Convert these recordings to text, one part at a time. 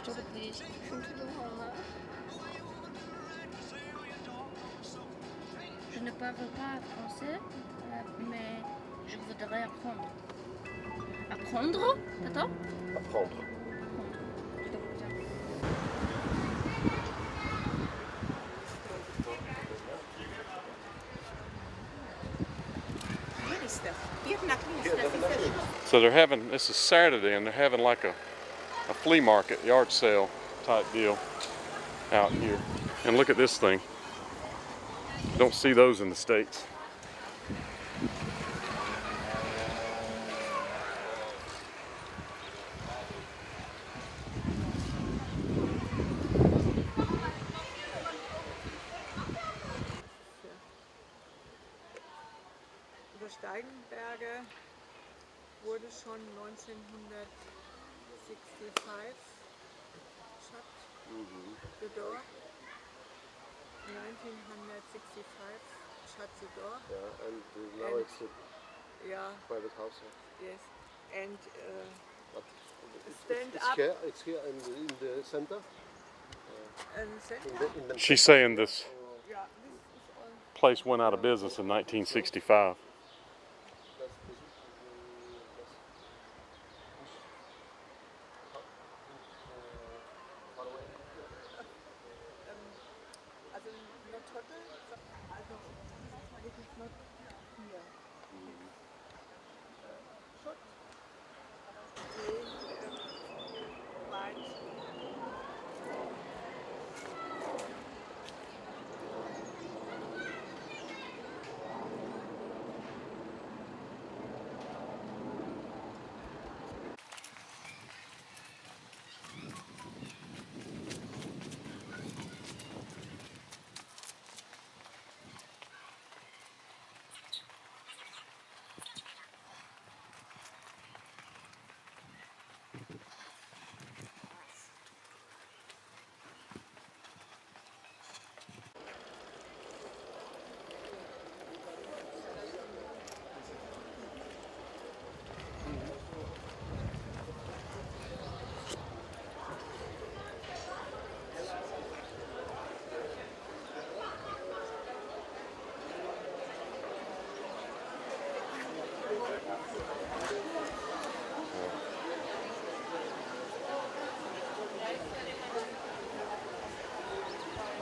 te le dis. Je ne parle pas français, mais je voudrais apprendre. Apprendre? Attends. Apprendre. So they're having, this is Saturday, and they're having like a flea market, yard sale type deal out here. And look at this thing. Don't see those in the States. Steigenberge wurde schon 1965 shut the door. 1965 shut the door. Yeah, and now it's a private house. Yes, and It's here in the center. center. She's saying this place went out of business in 1965. Also not Hotel, also it is not here. Shut.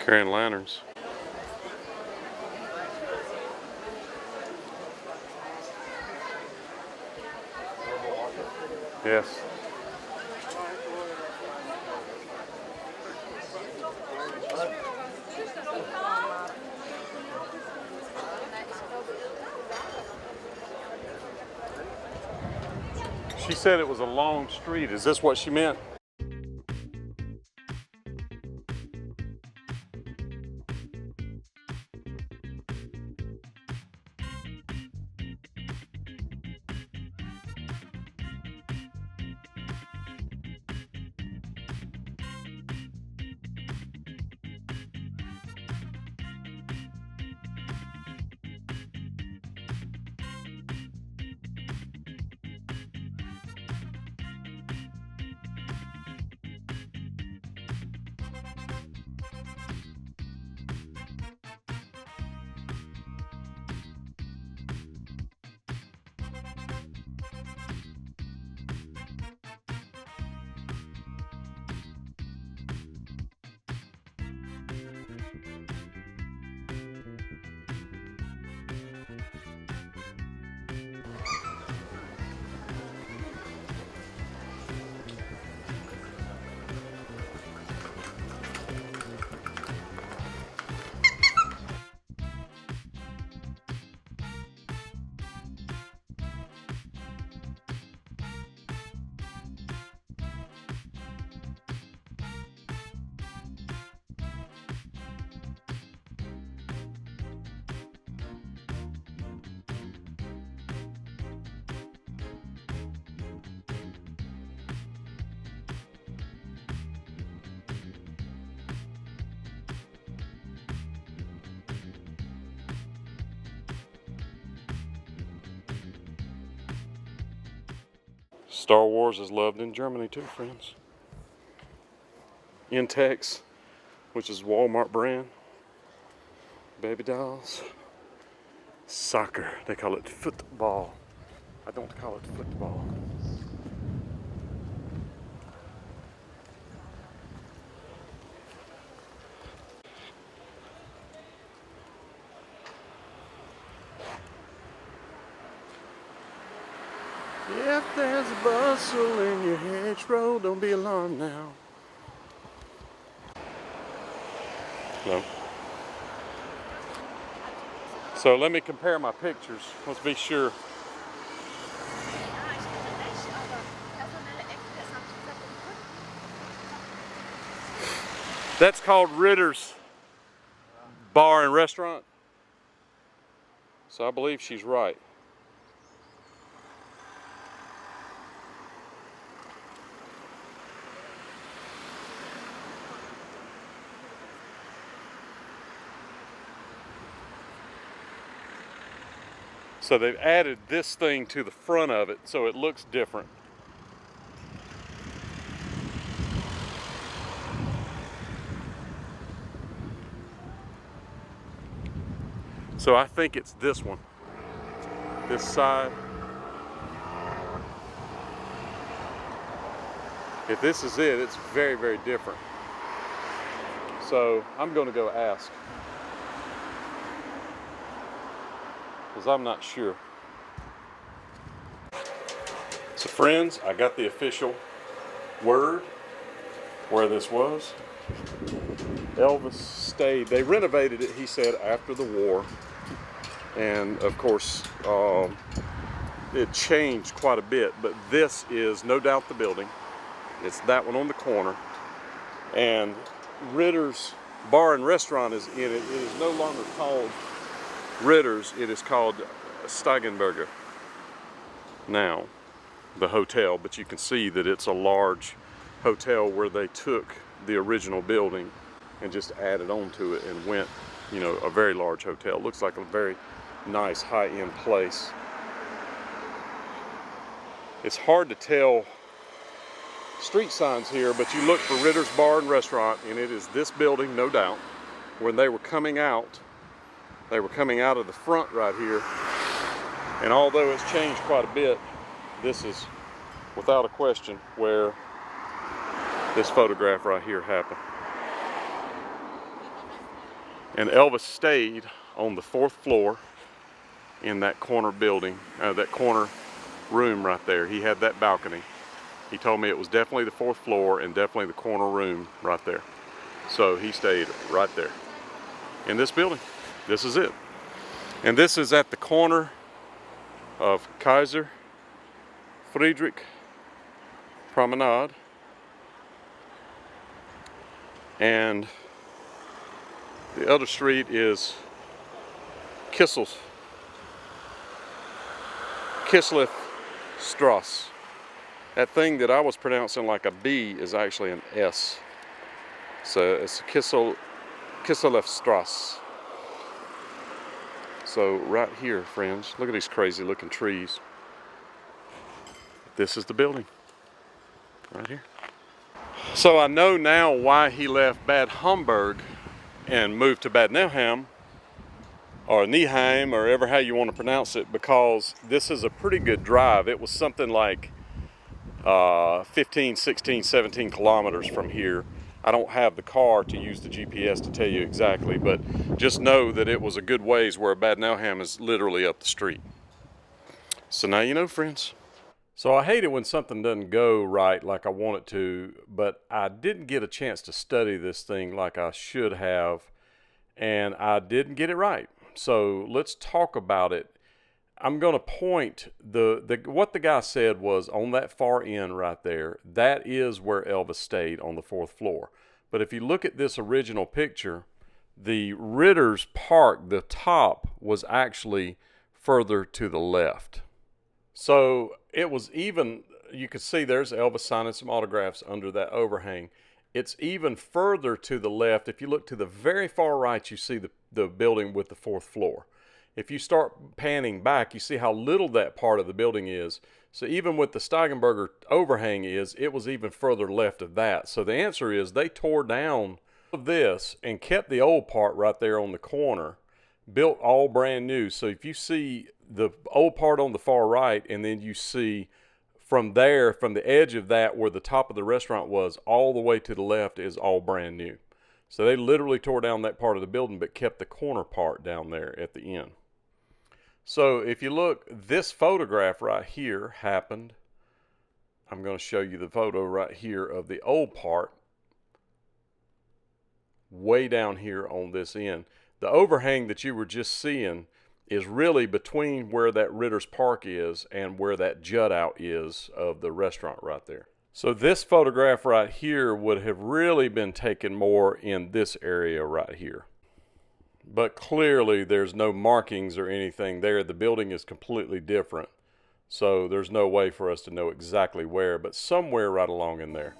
Carrying lanterns. Yes. She said it was a long street. Is this what she meant? Star Wars is loved in Germany too, friends. Intex, which is Walmart brand. Baby dolls. Soccer, they call it football. I don't call it football. If there's a bustle in your hedgerow, don't be alarmed now. No. So let me compare my pictures. Let's be sure. That's called Ritter's Bar and Restaurant. So I believe she's right. So they've added this thing to the front of it so it looks different. So I think it's this one, this side. If this is it, it's very, very different. So I'm going to go ask, because I'm not sure. So friends, I got the official word where this was. Elvis stayed. They renovated it, he said, after the war. And of course, it changed quite a bit. But this is no doubt the building. It's that one on the corner. And Ritter's Bar and Restaurant is in it. It is no longer called Ritter's. It is called Steigenberger now, the hotel. But you can see that it's a large hotel where they took the original building and just added on to it and went, you know, a very large hotel. Looks like a very nice high-end place. It's hard to tell street signs here, but you look for Ritter's Bar and Restaurant, and it is this building, no doubt. When they were coming out of the front right here, and although it's changed quite a bit, this is without a question where this photograph right here happened. And Elvis stayed on the 4th floor in that corner building, that corner room right there. He had that balcony. He told me it was definitely the 4th floor and definitely the corner room right there. So he stayed right there in this building. This is it. And this is at the corner of Kaiser Friedrich Promenade and the other street is Kislev Strasse. That thing that I was pronouncing like a B is actually an S. So it's Kislev Strasse. So right here, friends, look at these crazy looking trees. This is the building right here. So I know now why he left Bad Homburg and moved to Bad Nauheim, or Neheim, or ever how you want to pronounce it, because this is a pretty good drive. It was something like 15, 16, 17 kilometers from here. I don't have the car to use the GPS to tell you exactly, but just know that it was a good ways, where Bad Nauheim is literally up the street. So now you know, friends. So I hate it when something doesn't go right like I want it to, but I didn't get a chance to study this thing like I should have, and I didn't get it right. So let's talk about it. I'm going to point, what the guy said was on that far end right there, that is where Elvis stayed on the 4th floor. But if you look at this original picture, the Ritter's Park, the top, was actually further to the left. So it was even, you could see there's Elvis signing some autographs under that overhang. It's even further to the left. If you look to the very far right, you see the building with the 4th floor. if you start panning back, you see how little that part of the building is. So even with the Steigenberger overhang it was even further left of that. So the answer is they tore down this and kept the old part right there on the corner, built all brand new. So if you see the old part on the far right, and then you see from there, from the edge of that where the top of the restaurant was, all the way to the left is all brand new. So they literally tore down that part of the building but kept the corner part down there at the end. So if you look, this photograph right here happened. I'm going to show you the photo right here of the old part way down here on this end. The overhang that you were just seeing is really between where that Ritter's Park is and where that jut out is of the restaurant right there. So this photograph right here would have really been taken more in this area right here. But clearly there's no markings or anything there. The building is completely different. So there's no way for us to know exactly where, but somewhere right along in there.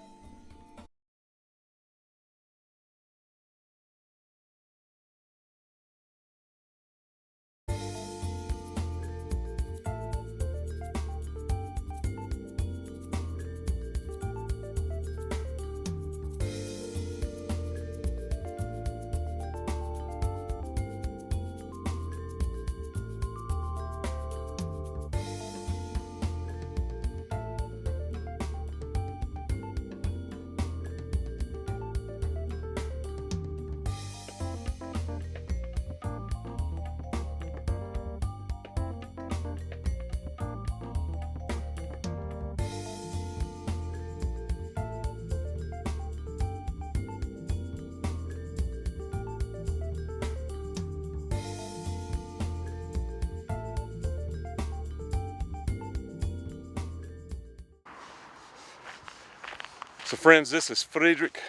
So friends, this is Friedrich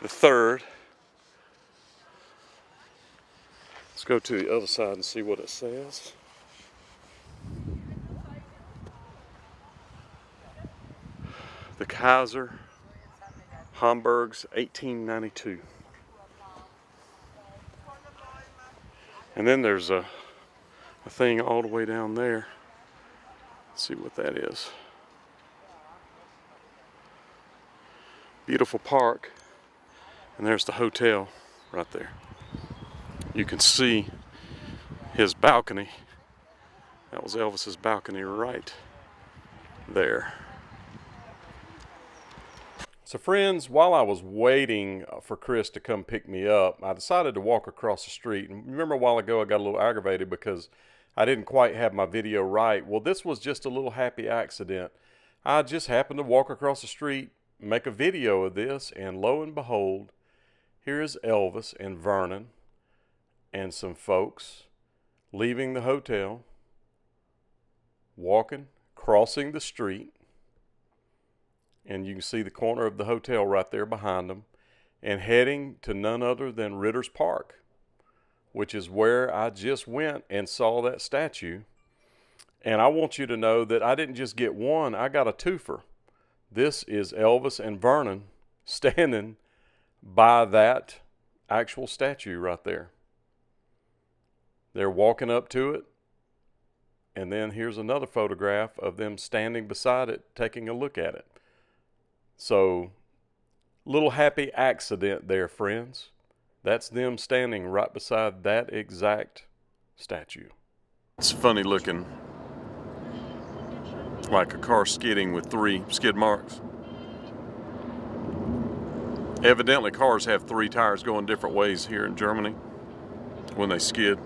III. Let's go to the other side and see what it says. The Kaiser, Hamburg's 1892. And then there's a thing all the way down there. Let's see what that is. Beautiful park, and there's the hotel right there. You can see his balcony. That was Elvis's balcony right there. So friends, while I was waiting for Chris to come pick me up, I decided to walk across the street. And remember a while ago I got a little aggravated because I didn't quite have my video right. Well, this was just a little happy accident. I just happened to walk across the street, make a video of this, and lo and behold, here is Elvis and Vernon and some folks leaving the hotel, walking, crossing the street, and you can see the corner of the hotel right there behind them, and heading to none other than Ritter's Park, which is where I just went and saw that statue. And I want you to know that I didn't just get one, I got a twofer. This is Elvis and Vernon standing by that actual statue right there. They're walking up to it, and then here's another photograph of them standing beside it, taking a look at it. So, little happy accident there, friends. That's them standing right beside that exact statue. It's funny looking. Like a car skidding with 3 skid marks. Evidently cars have 3 tires going different ways here in Germany when they skid.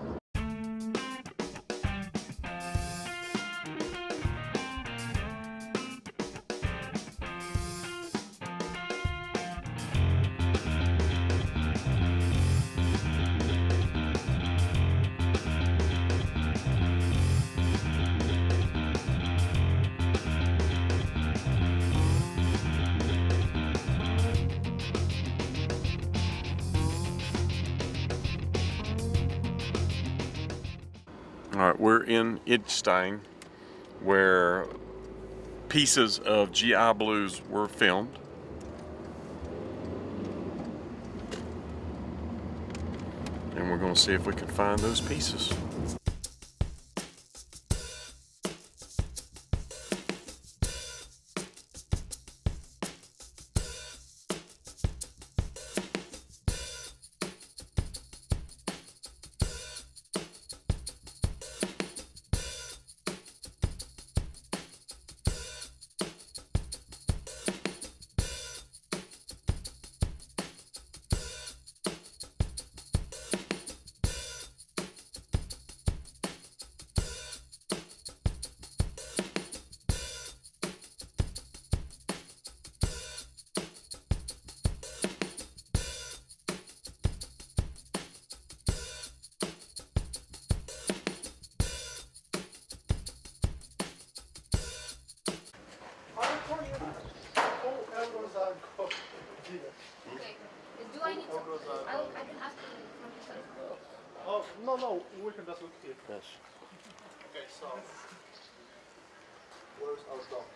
All right, we're in Idstein, where pieces of GI Blues were filmed. And we're going to see if we can find those pieces. Yes. Okay, so where's our stop?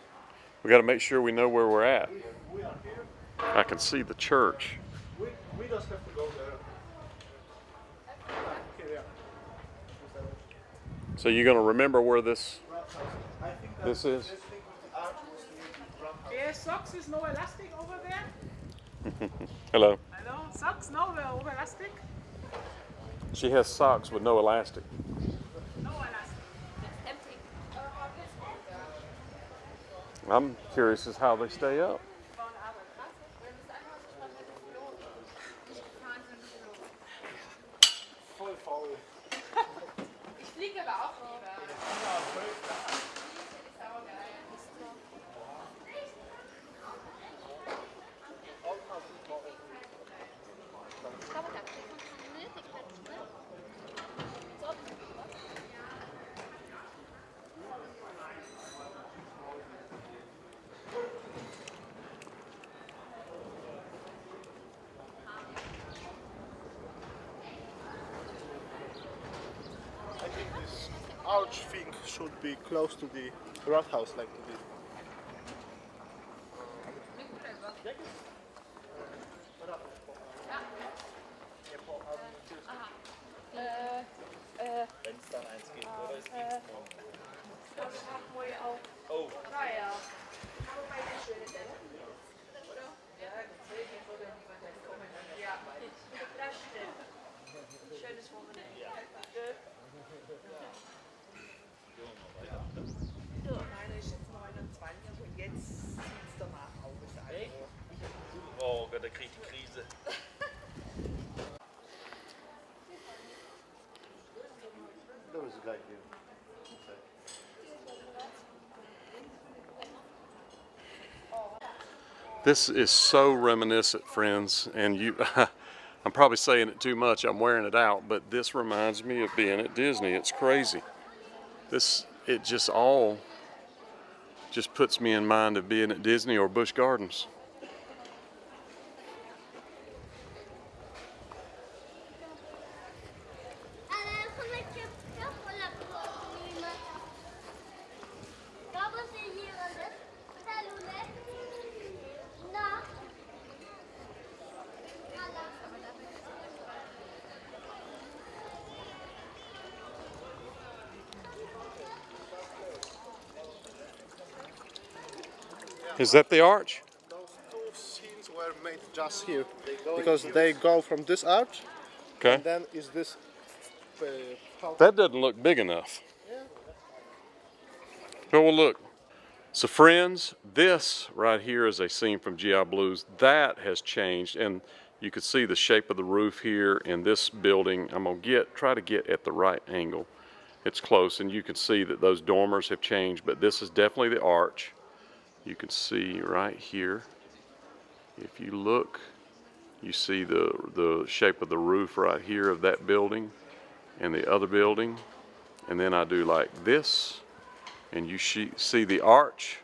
We got to make sure we know where we're at. We are here. I can see the church. We just have to go there. Okay, yeah. So you're going to remember where this I think that this is? this thing with the arch was near the drum house. Yes, socks is no elastic over there. Hello. Hello, socks no over elastic. She has socks with no elastic. No elastic. I'm curious as how they stay up. Voll faul. Ich fliege aber auch lieber. I think this arch thing should be close to the rathaus, like to the. Wenn es dann eins gibt, oder? Es gibt Oh. Naja. Ja, das stimmt. Schönes Wochenende. Meine ist jetzt 29 und jetzt sieht es danach aus. Also, Oh Gott, der kriegt die Krise. There was a guy here. This is so reminiscent, friends, and you I'm probably saying it too much. I'm wearing it out, but this reminds me of being at Disney. It's crazy. It just puts me in mind of being at Disney or Busch Gardens. Is that the arch? Those two scenes were made just here because they go from this arch, Okay. and then is this. How That doesn't look big enough. Oh, well, look. So, friends, this right here is a scene from GI Blues. That has changed, and you can see the shape of the roof here in this building. I'm going to try to get at the right angle. It's close, and you can see that those dormers have changed, but this is definitely the arch. You can see right here. If you look, you see the shape of the roof right here of that building and the other building. And then I do like this, and you see the arch,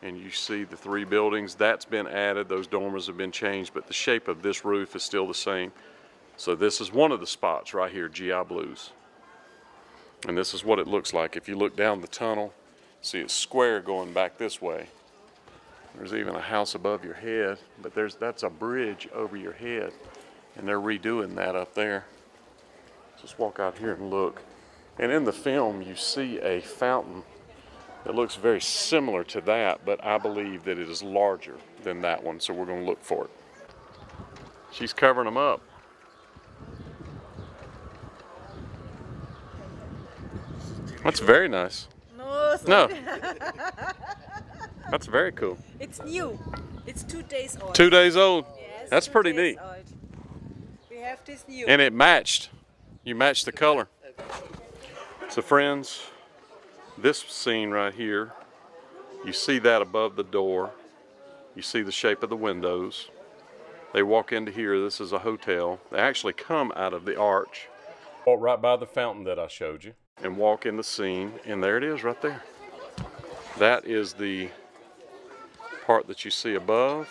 and you see the three buildings. That's been added. Those dormers have been changed, but the shape of this roof is still the same. So this is one of the spots right here, GI Blues. And this is what it looks like. If you look down the tunnel, see it's square going back this way. There's even a house above your head, but that's a bridge over your head, and they're redoing that up there. Just walk out here and look. And in the film, you see a fountain that looks very similar to that, but I believe that it is larger than that one, so we're going to look for it. She's covering them up. That's very nice. No. That's very cool. it's new. It's 2 days old. 2 days old. Yes, That's 2 pretty days neat. old. We have this new. And it matched. You matched the color. So friends, this scene right here, you see that above the door. You see the shape of the windows. They walk into here. This is a hotel. They actually come out of the arch. Walk right by the fountain that I showed you and walk in the scene, and there it is right there. That is the part that you see above.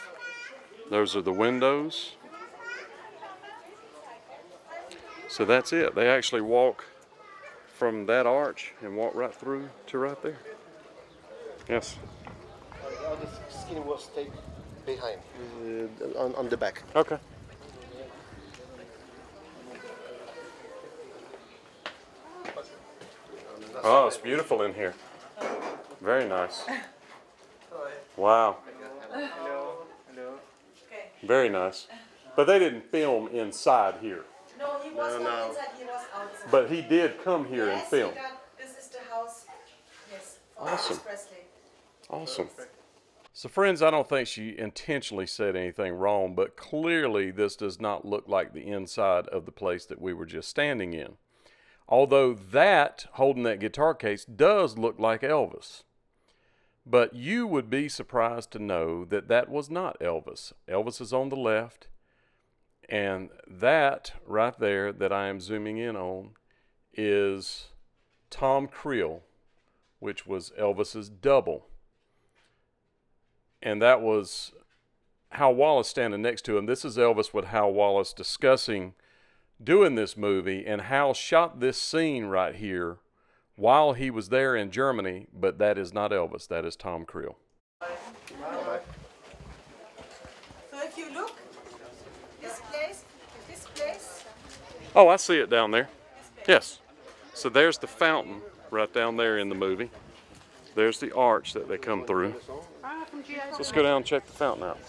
Those are the windows. So that's it. They actually walk from that arch and walk right through to right there. Yes. All the skin will stay behind, on the back. Okay. Oh, it's beautiful in here. Very nice. Wow. Very nice. But they didn't film inside here. No, he was not inside, he was outside. But he did come here and Yes, film. he got, this is the house. Yes, for Awesome. Elvis Presley. Awesome. So friends, I don't think she intentionally said anything wrong, but clearly this does not look like the inside of the place that we were just standing in. Although that, holding that guitar case, does look like Elvis. But you would be surprised to know that that was not Elvis. Elvis is on the left, and that right there that I am zooming in on is Tom Creel, which was Elvis's double. And that was Hal Wallace standing next to him. This is Elvis with Hal Wallace discussing doing this movie, and Hal shot this scene right here while he was there in Germany, but that is not Elvis, that is Tom Creel. So if you look, this place. Oh, I see it down there. Yes. So there's the fountain right down there in the movie. There's the arch that they come through. So let's go down and check the fountain out.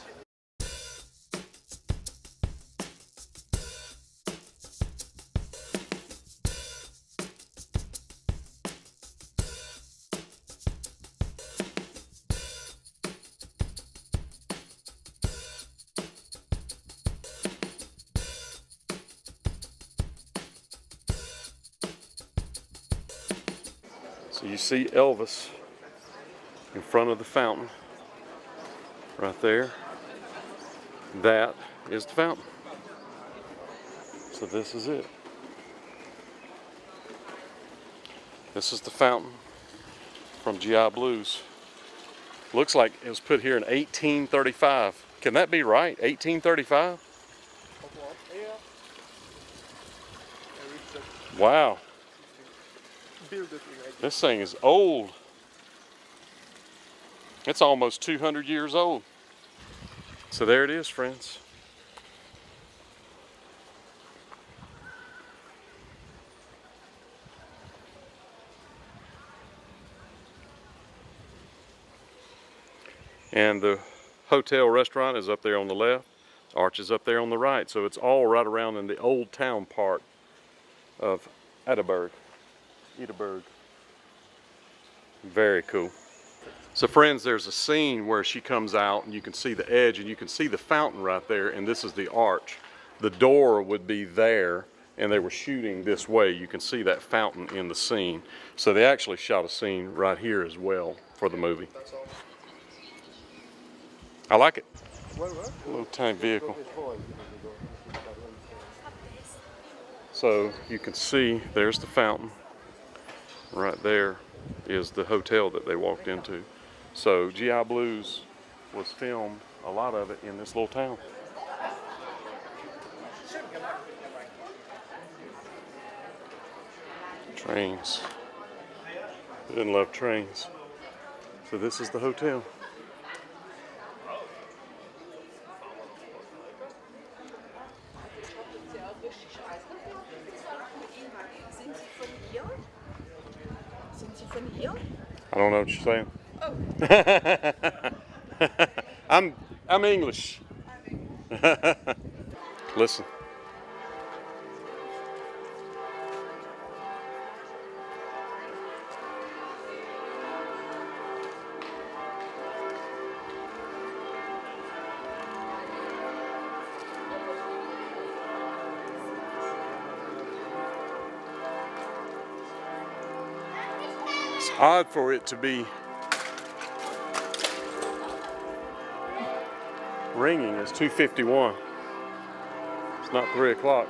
So you see Elvis in front of the fountain right there. That is the fountain. So this is it. This is the fountain from GI Blues. Looks like it was put here in 1835. Can that be right? 1835? Wow. This thing is old. It's almost 200 years old. So there it is, friends. And the hotel restaurant is up there on the left. Arch is up there on the right. So it's all right around in the old town part of Edinburgh. Very cool. So friends, there's a scene where she comes out and you can see the edge and you can see the fountain right there, and this is the arch. The door would be there and they were shooting this way. You can see that fountain in the scene. So they actually shot a scene right here as well for the movie. I like it. A little tiny vehicle. So you can see there's the fountain. Right there is the hotel that they walked into. So GI Blues was filmed, a lot of it, in this little town. Trains. Who didn't love trains? So this is the hotel. I don't know what you're saying. Oh. I'm English. Listen. It's odd for it to be ringing. It's 2:51. It's not 3 o'clock.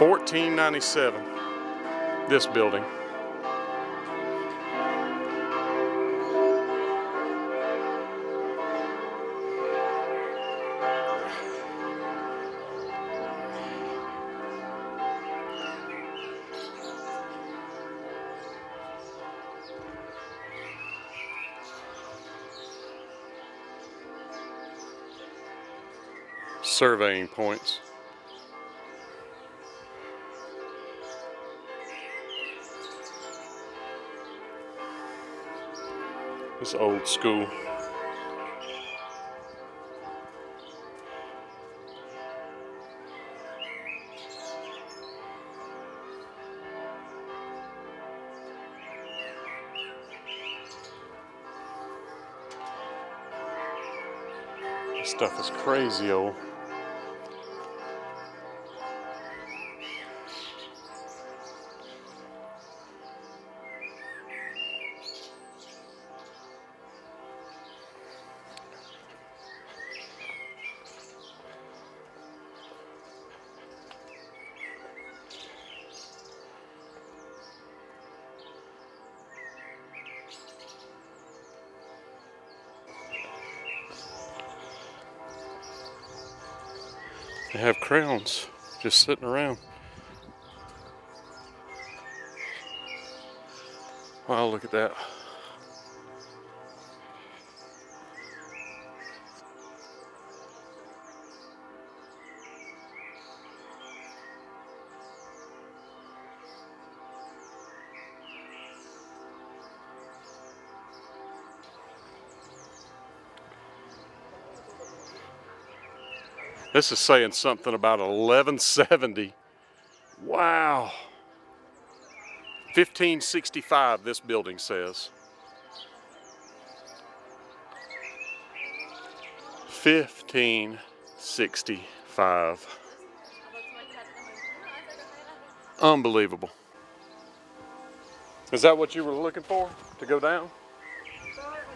$14.97. This building. Surveying points. It's old school. This stuff is crazy old. They have crowns just sitting around. Wow, look at that. This is saying something about 1170. Wow. 1565, this building says. 1565. Unbelievable. Is that what you were looking for? To go down?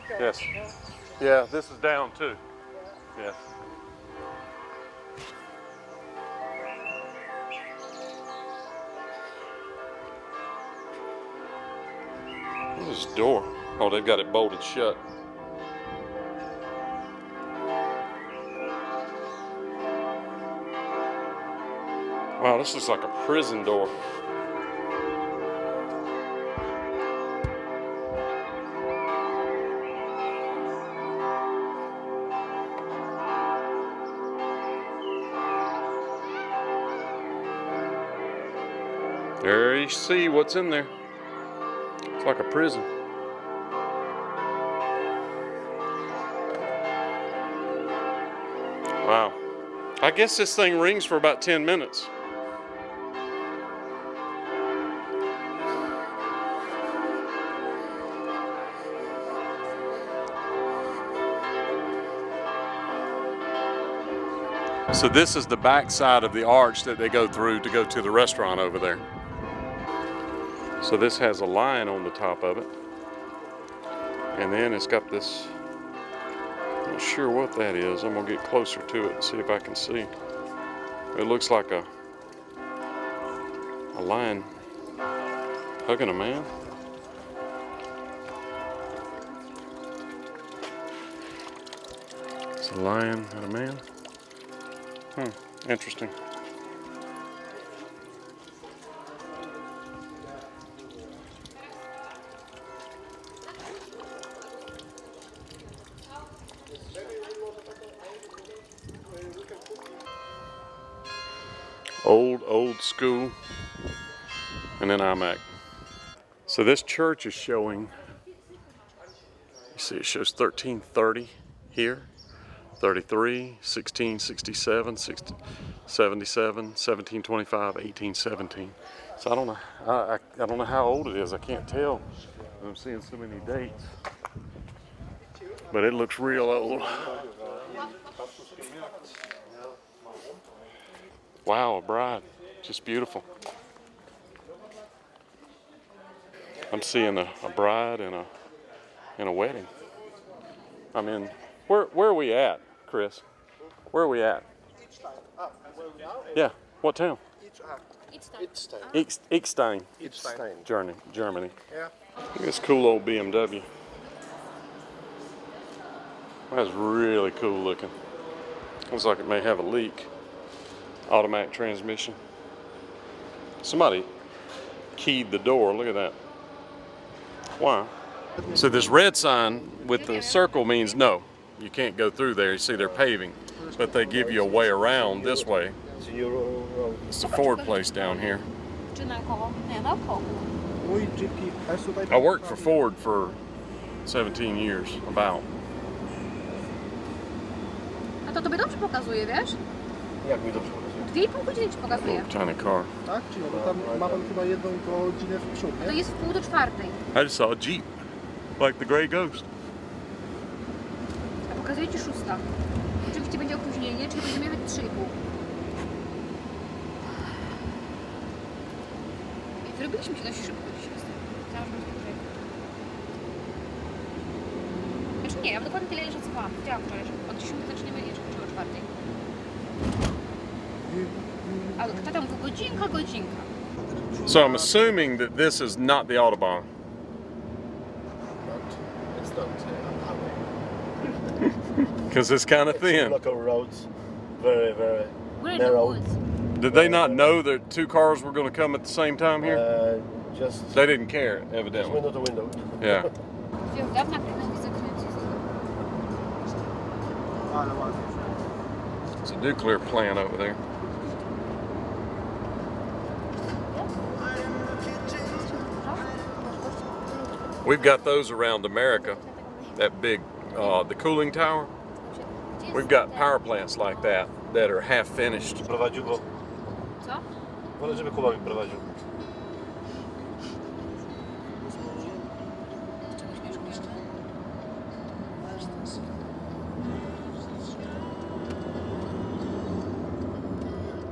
Yes. Yeah, this is down too. Yes. What is this door? Oh, they've got it bolted shut. Wow, this looks like a prison door. There you see what's in there. It's like a prison. Wow. I guess this thing rings for about 10 minutes. So this is the back side of the arch that they go through to go to the restaurant over there. So this has a lion on the top of it. And then it's got this, I'm not sure what that is. I'm gonna get closer to it and see if I can see. It looks like a lion hugging a man. It's a lion and a man. Interesting. Old school, and then iMac. So this church is showing, you see it shows 1330 here, 33, 1667, 77, 1725, 1817. So I don't know, I don't know how old it is. I can't tell. I'm seeing so many dates, but it looks real old. Wow, a bride, just beautiful. I'm seeing a bride and a wedding. I mean, where are we at, Chris? Where are we at? Where we now? Yeah, what town? It's Eckstein, Germany. Yeah. Look at this cool old BMW. That's really cool looking. Looks like it may have a leak. Automatic transmission. Somebody keyed the door. Look at that. Why? So this red sign with the circle means no. You can't go through there. You see they're paving. But they give you a way around this way. It's the Ford place down here. I worked for Ford for 17 years, about. A to tobie dobrze pokazuje, wiesz? Jak mi dobrze pokazuje? 2,5 godziny ci pokazuje. Tiny car. Tak? Czyli tam ma pan chyba 1 godzinę w przód, To nie? jest 3:45. I just saw a Jeep, like the Grey Ghost. A pokazuje ci 6. Oczywiście będzie opóźnienie, czyli będziemy jechać 3,5. I wyrobiliśmy się dość szybko dzisiaj. Chciałam, żeby dłużej. Znaczy nie, ja dokładnie tyle ile szacowałam. Wiedziałam wczoraj, że od 10 zaczniemy jechać o 4. A kto tam mówił? Godzinka. So I'm assuming that this is not the Autobahn. It's not highway. Because it's kind of thin. Local roads, very, very We're in the narrow. woods. Did they not know that 2 cars were going to come at the same time here? Just They didn't care, evidently. window to window. Yeah. Gdzie od dawna kręgi zakręci. Ale ładnie. It's a nuclear plant over there. We've got those around America, that big, the cooling tower. We've got power plants like that are half finished. Prowadził, bo Co? wolę, żeby Kuba mi prowadził.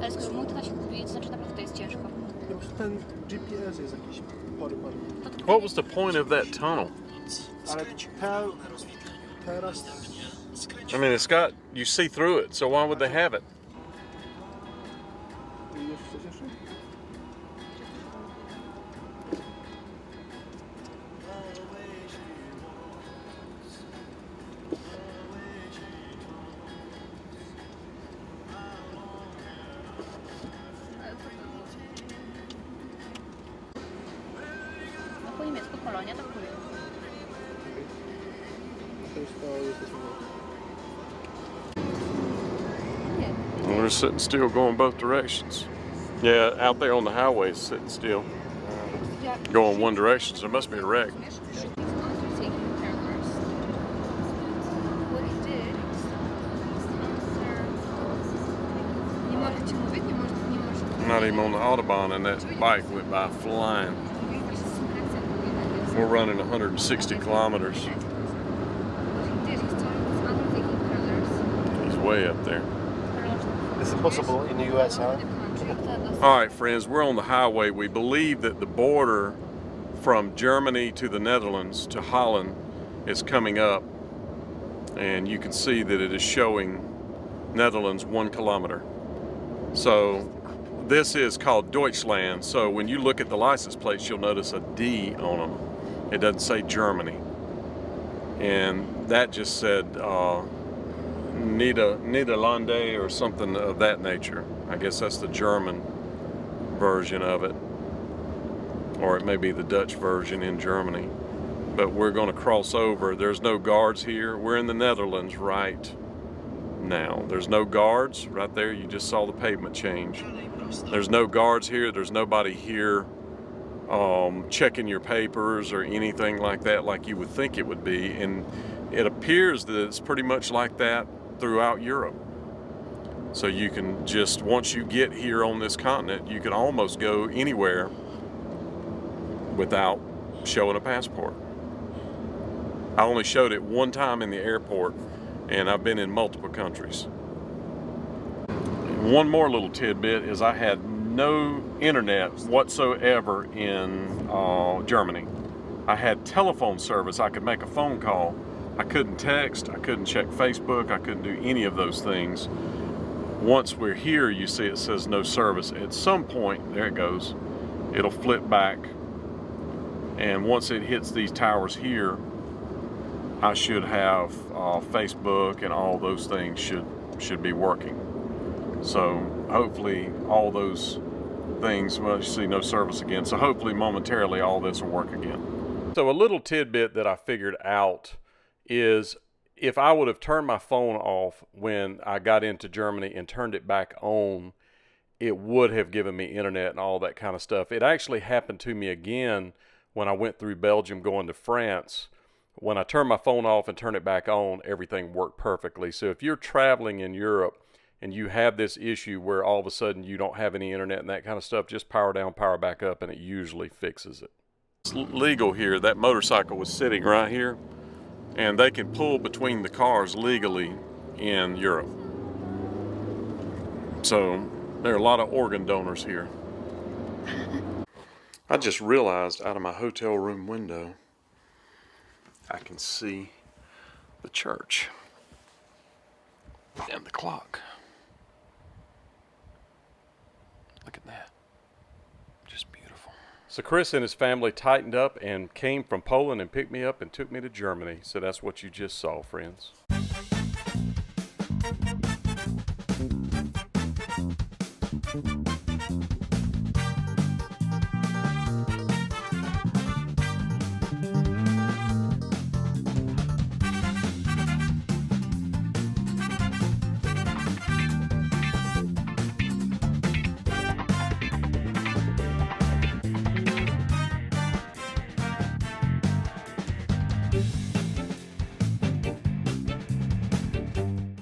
Ale skoro mój tata się gubi, to znaczy naprawdę to jest ciężko. Ten GPS jest jakiś chory pan. What was the point of that tunnel? Ale teraz... I mean, it's got, you see through it, so why would they have it? Jeszcze coś jeszcze? No po niemiecku Polonia to chuj. To jesteśmy... And we're sitting still going both directions. Yeah, out there on the highway is sitting still. Going one direction, so there must be a wreck. Not even on the Autobahn, and that bike went by flying. We're running 160 kilometers. He's way up there. Is it possible in the US, huh? All right, friends, we're on the highway. We believe that the border from Germany to the Netherlands to Holland is coming up, and you can see that it is showing Netherlands 1 kilometer. So this is called Deutschland. So when you look at the license plates, you'll notice a D on them. It doesn't say Germany, and that just said Niederlande or something of that nature. I guess that's the German version of it, or it may be the Dutch version in Germany. But we're going to cross over. There's no guards here. We're in the Netherlands right now. There's no guards right there. You just saw the pavement change. There's no guards here. There's nobody here checking your papers or anything like that, like you would think it would be. And it appears that it's pretty much like that throughout Europe. So you can just, once you get here on this continent, you can almost go anywhere without showing a passport. I only showed it one time in the airport, and I've been in multiple countries. One more little tidbit is I had no internet whatsoever in Germany. I had telephone service. I could make a phone call. I couldn't text. I couldn't check Facebook. I couldn't do any of those things. once we're here, you see it says no service. At some point, there it goes, it'll flip back. And once it hits these towers here, I should have Facebook and all those things should be working. So hopefully all those things, well, you see no service again. So hopefully momentarily all this will work again. So a little tidbit that I figured out is if I would have turned my phone off when I got into Germany and turned it back on, it would have given me internet and all that kind of stuff. It actually happened to me again when I went through Belgium going to France. When I turned my phone off and turned it back on, everything worked perfectly. So if you're traveling in Europe and you have this issue where all of a sudden you don't have any internet and that kind of stuff, just power down, power back up, and it usually fixes it. It's legal here. That motorcycle was sitting right here, and they can pull between the cars legally in Europe. So there are a lot of organ donors here. I just realized out of my hotel room window, I can see the church and the clock. Look at that. Just beautiful. So Chris and his family tightened up and came from Poland and picked me up and took me to Germany. So that's what you just saw, friends.